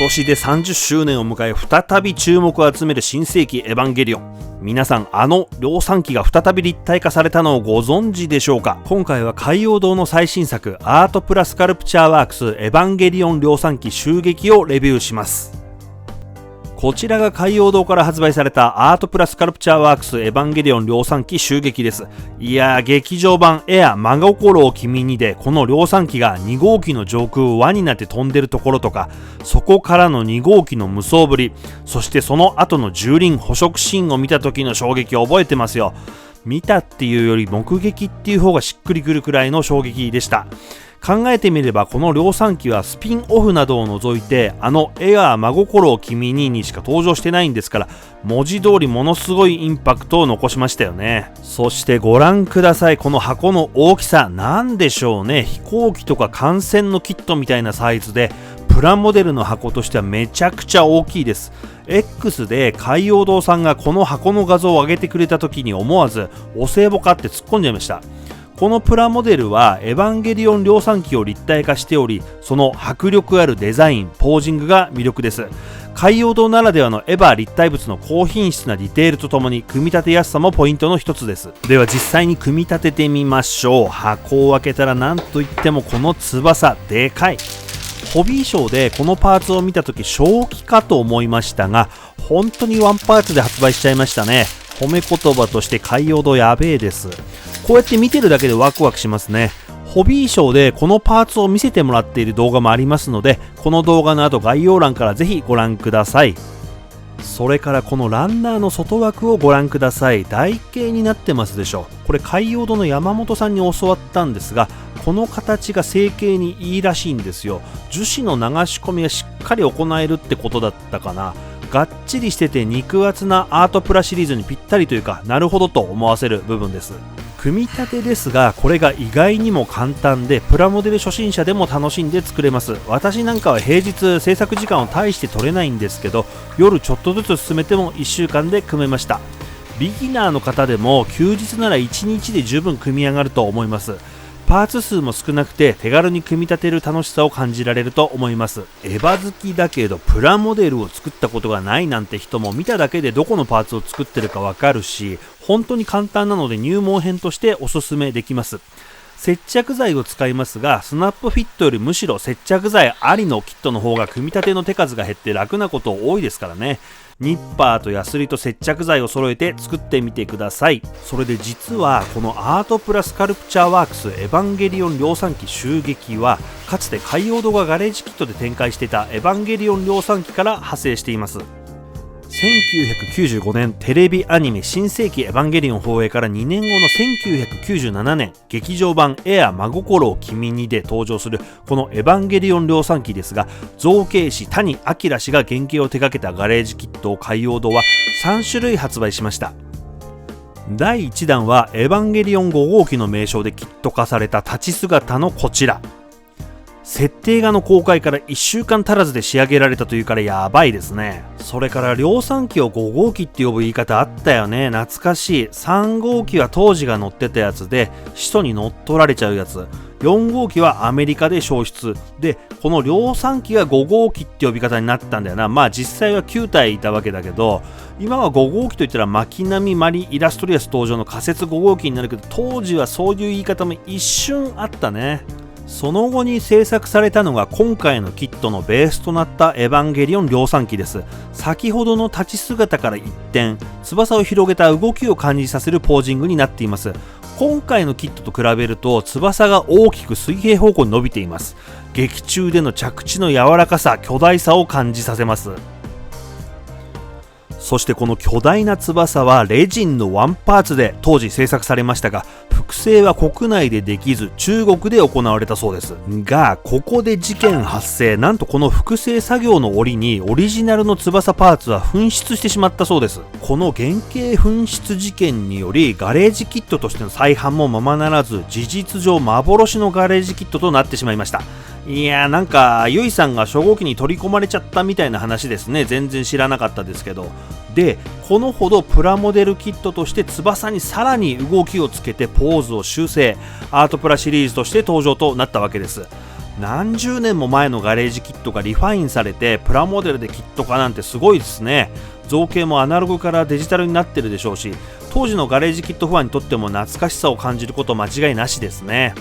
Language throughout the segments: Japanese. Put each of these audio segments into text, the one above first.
年で30周年を迎え再び注目を集める新世紀エヴァンゲリオン。皆さん量産機が再び立体化されたのをご存知でしょうか。今回は海洋堂の最新作アートプラスカルプチャーワークスエヴァンゲリオン量産機襲撃をレビューします。こちらが海洋堂から発売されたアートプラスカルプチャーワークスエヴァンゲリオン量産機襲撃です。いやー、劇場版エア真心を君にでこの量産機が2号機の上空を輪になって飛んでるところとか、そこからの2号機の無双ぶり、そしてその後の蹂躙捕食シーンを見た時の衝撃を覚えてますよ。見たっていうより目撃っていう方がしっくりくるくらいの衝撃でした。考えてみればこの量産機はスピンオフなどを除いてエアー真心を君にしか登場してないんですから、文字通りものすごいインパクトを残しましたよね。そしてご覧ください、この箱の大きさなんでしょうね。飛行機とか艦船のキットみたいなサイズで、プラモデルの箱としてはめちゃくちゃ大きいです。 X で海洋堂さんがこの箱の画像を上げてくれた時に思わずお歳暮かって突っ込んじゃいました。このプラモデルはエヴァンゲリオン量産機を立体化しており、その迫力あるデザイン、ポージングが魅力です。海洋堂ならではのエヴァ立体物の高品質なディテールとともに組み立てやすさもポイントの一つです。では実際に組み立ててみましょう。箱を開けたらなんといってもこの翼でかい。ホビーショーでこのパーツを見た時正気かと思いましたが、本当にワンパーツで発売しちゃいましたね。褒め言葉として海洋堂やべえです。こうやって見てるだけでワクワクしますね。ホビーショーでこのパーツを見せてもらっている動画もありますので、この動画の後概要欄からぜひご覧ください。それからこのランナーの外枠をご覧ください。台形になってますでしょ。これ海洋堂の山本さんに教わったんですが、この形が成形にいいらしいんですよ。樹脂の流し込みがしっかり行えるってことだったかな。がっちりしてて肉厚なアートプラシリーズにぴったりというか、なるほどと思わせる部分です。組み立てですが、これが意外にも簡単でプラモデル初心者でも楽しんで作れます。私なんかは平日制作時間を大して取れないんですけど、夜ちょっとずつ進めても1週間で組めました。ビギナーの方でも休日なら1日で十分組み上がると思います。パーツ数も少なくて手軽に組み立てる楽しさを感じられると思います。エヴァ好きだけどプラモデルを作ったことがないなんて人も見ただけでどこのパーツを作ってるかわかるし、本当に簡単なので入門編としておすすめできます。接着剤を使いますが、スナップフィットよりむしろ接着剤ありのキットの方が組み立ての手数が減って楽なこと多いですからね。ニッパーとヤスリと接着剤を揃えて作ってみてください。それで実はこのアートプラスカルプチャーワークスエヴァンゲリオン量産機襲撃は、かつて海洋堂がガレージキットで展開していたエヴァンゲリオン量産機から派生しています。1995年テレビアニメ新世紀エヴァンゲリオン放映から2年後の1997年劇場版エア真心を君にで登場するこのエヴァンゲリオン量産機ですが、造形師谷明氏が原型を手掛けたガレージキットを海洋堂は3種類発売しました。第1弾はエヴァンゲリオン5号機の名称でキット化された立ち姿のこちら。設定画の公開から1週間足らずで仕上げられたというからやばいですね。それから量産機を5号機って呼ぶ言い方あったよね。懐かしい。3号機は当時が乗ってたやつで使途に乗っ取られちゃうやつ。4号機はアメリカで消失で、この量産機が5号機って呼び方になったんだよな。まあ実際は9体いたわけだけど、今は5号機といったら巻波マリイラストリアス登場の仮説5号機になるけど、当時はそういう言い方も一瞬あったね。その後に制作されたのが今回のキットのベースとなったエヴァンゲリオン量産機です。先ほどの立ち姿から一転、翼を広げた動きを感じさせるポージングになっています。今回のキットと比べると翼が大きく水平方向に伸びています。劇中での着地の柔らかさ、巨大さを感じさせます。そしてこの巨大な翼はレジンのワンパーツで当時製作されましたが、複製は国内でできず中国で行われたそうですが、ここで事件発生。なんとこの複製作業の折にオリジナルの翼パーツは紛失してしまったそうです。この原型紛失事件によりガレージキットとしての再販もままならず、事実上幻のガレージキットとなってしまいました。いやー、なんかゆいさんが初号機に取り込まれちゃったみたいな話ですね。全然知らなかったですけど。で、このほどプラモデルキットとして翼にさらに動きをつけてポーズを修正、アートプラシリーズとして登場となったわけです。何十年も前のガレージキットがリファインされてプラモデルでキット化なんてすごいですね。造形もアナログからデジタルになってるでしょうし、当時のガレージキットファンにとっても懐かしさを感じること間違いなしですね。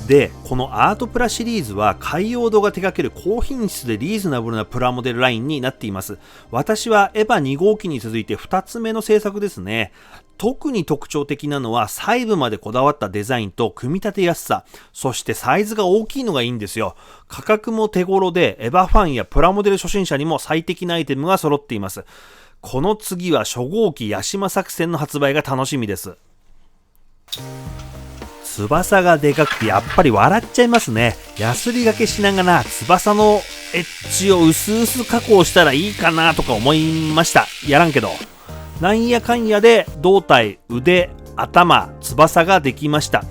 で、このアートプラシリーズは海洋堂が手掛ける高品質でリーズナブルなプラモデルラインになっています。私はエヴァ2号機に続いて2つ目の制作ですね。特に特徴的なのは細部までこだわったデザインと組み立てやすさ、そしてサイズが大きいのがいいんですよ。価格も手頃でエヴァファンやプラモデル初心者にも最適なアイテムが揃っています。この次は初号機ヤシマ作戦の発売が楽しみです。翼がでかくてやっぱり笑っちゃいますね。ヤスリがけしながら翼のエッジを薄々加工したらいいかなとか思いました。やらんけど。なんやかんやで胴体、腕、頭、翼ができました。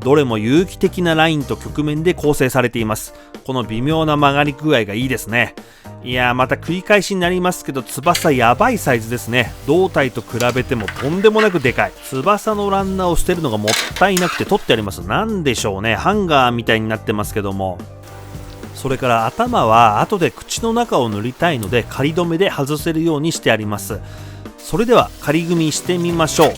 どれも有機的なラインと曲面で構成されています。この微妙な曲がり具合がいいですね。いやー、また繰り返しになりますけど、翼やばいサイズですね。胴体と比べてもとんでもなくでかい。翼のランナーを捨てるのがもったいなくて取ってあります。なんでしょうね。ハンガーみたいになってますけども。それから頭は後で口の中を塗りたいので仮止めで外せるようにしてあります。それでは仮組みしてみましょう。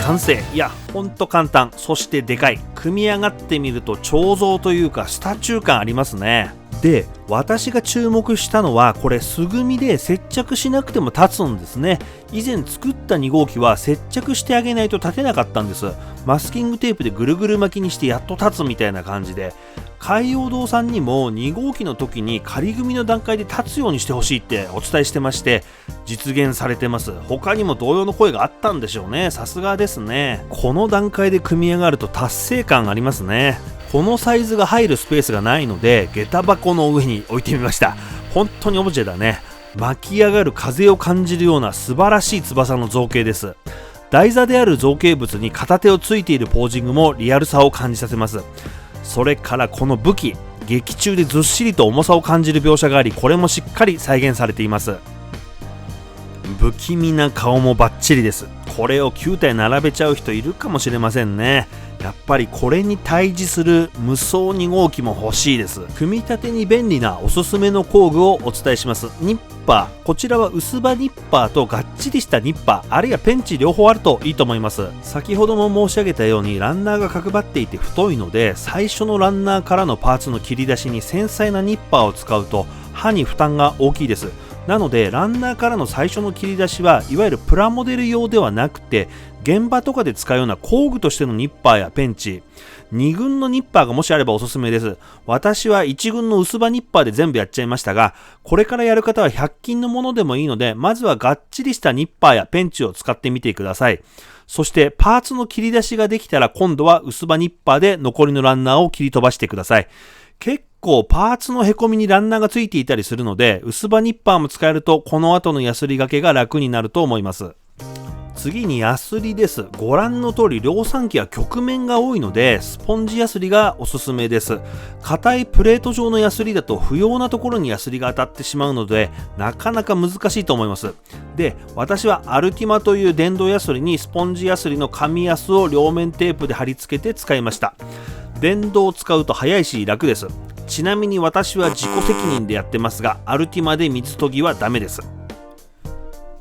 完成。いや、ほんと簡単、そしてでかい。組み上がってみると彫像というかスタチュー感ありますね。で、私が注目したのはこれ素組みで接着しなくても立つんですね。以前作った2号機は接着してあげないと立てなかったんです。マスキングテープでぐるぐる巻きにしてやっと立つみたいな感じで、海洋堂さんにも2号機の時に仮組みの段階で立つようにしてほしいってお伝えしてまして、実現されてます。他にも同様の声があったんでしょうね。さすがですね。この段階で組み上がると達成感ありますね。このサイズが入るスペースがないので下駄箱の上に置いてみました。本当にオブジェだね。巻き上がる風を感じるような素晴らしい翼の造形です。台座である造形物に片手をついているポージングもリアルさを感じさせます。それからこの武器、劇中でずっしりと重さを感じる描写があり、これもしっかり再現されています。不気味な顔もバッチリです。これを9体並べちゃう人いるかもしれませんね。やっぱりこれに対峙する無双2号機も欲しいです。組み立てに便利なおすすめの工具をお伝えします。ニッパー、こちらは薄刃ニッパーとがっちりしたニッパー、あるいはペンチ両方あるといいと思います。先ほども申し上げたようにランナーが角張っていて太いので、最初のランナーからのパーツの切り出しに繊細なニッパーを使うと刃に負担が大きいです。なのでランナーからの最初の切り出しはいわゆるプラモデル用ではなくて、現場とかで使うような工具としてのニッパーやペンチ、2軍のニッパーがもしあればおすすめです。私は1軍の薄刃ニッパーで全部やっちゃいましたが、これからやる方は100均のものでもいいので、まずはがっちりしたニッパーやペンチを使ってみてください。そしてパーツの切り出しができたら今度は薄刃ニッパーで残りのランナーを切り飛ばしてください。結構パーツのへこみにランナーがついていたりするので、薄刃ニッパーも使えるとこの後のヤスリがけが楽になると思います。次にヤスリです。ご覧の通り量産機は曲面が多いのでスポンジヤスリがおすすめです。硬いプレート状のヤスリだと不要なところにヤスリが当たってしまうのでなかなか難しいと思います。で、私はアルティマという電動ヤスリにスポンジヤスリの紙ヤスを両面テープで貼り付けて使いました。電動を使うと早いし楽です。ちなみに私は自己責任でやってますが、アルティマで水研ぎはダメです。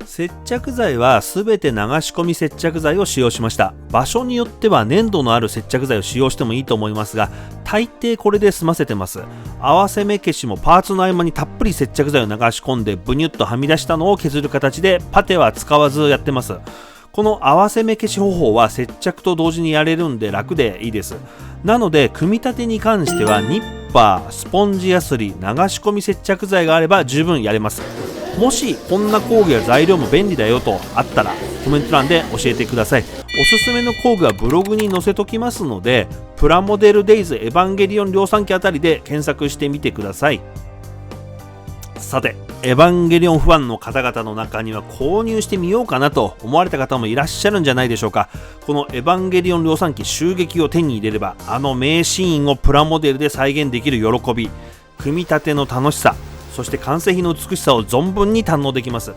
接着剤はすべて流し込み接着剤を使用しました。場所によっては粘度のある接着剤を使用してもいいと思いますが、大抵これで済ませてます。合わせ目消しもパーツの合間にたっぷり接着剤を流し込んでブニュッとはみ出したのを削る形でパテは使わずやってます。この合わせ目消し方法は接着と同時にやれるんで楽でいいです。なので組み立てに関してはニッパー、スポンジヤスリ、流し込み接着剤があれば十分やれます。もしこんな工具や材料も便利だよとあったらコメント欄で教えてください。おすすめの工具はブログに載せときますので、プラモデルデイズエヴァンゲリオン量産機あたりで検索してみてください。さて、エヴァンゲリオンファンの方々の中には購入してみようかなと思われた方もいらっしゃるんじゃないでしょうか。このエヴァンゲリオン量産機襲撃を手に入れれば、あの名シーンをプラモデルで再現できる喜び、組み立ての楽しさ、そして完成品の美しさを存分に堪能できます。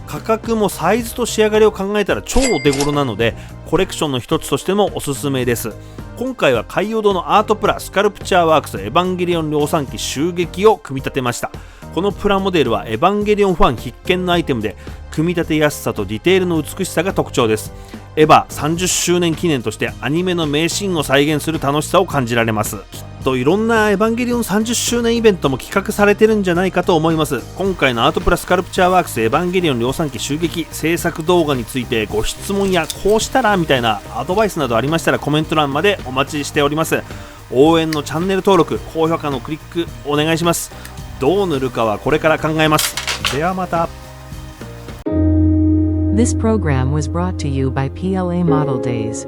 価格もサイズと仕上がりを考えたら超お手頃なので、コレクションの一つとしてもおすすめです。今回は海洋堂のアートプラスカルプチャーワークスエヴァンゲリオン量産機襲撃を組み立てました。このプラモデルはエヴァンゲリオンファン必見のアイテムで、組み立てやすさとディテールの美しさが特徴です。エヴァ30周年記念としてアニメの名シーンを再現する楽しさを感じられます。きっといろんなエヴァンゲリオン30周年イベントも企画されてるんじゃないかと思います。今回のアートプラスカルプチャーワークスエヴァンゲリオン量産機襲撃制作動画についてご質問やこうしたらみたいなアドバイスなどありましたらコメント欄までお待ちしております。応援のチャンネル登録、高評価のクリックお願いします。どう塗るかはこれから考えます。ではまた。This program was brought to you by PLA Model Days.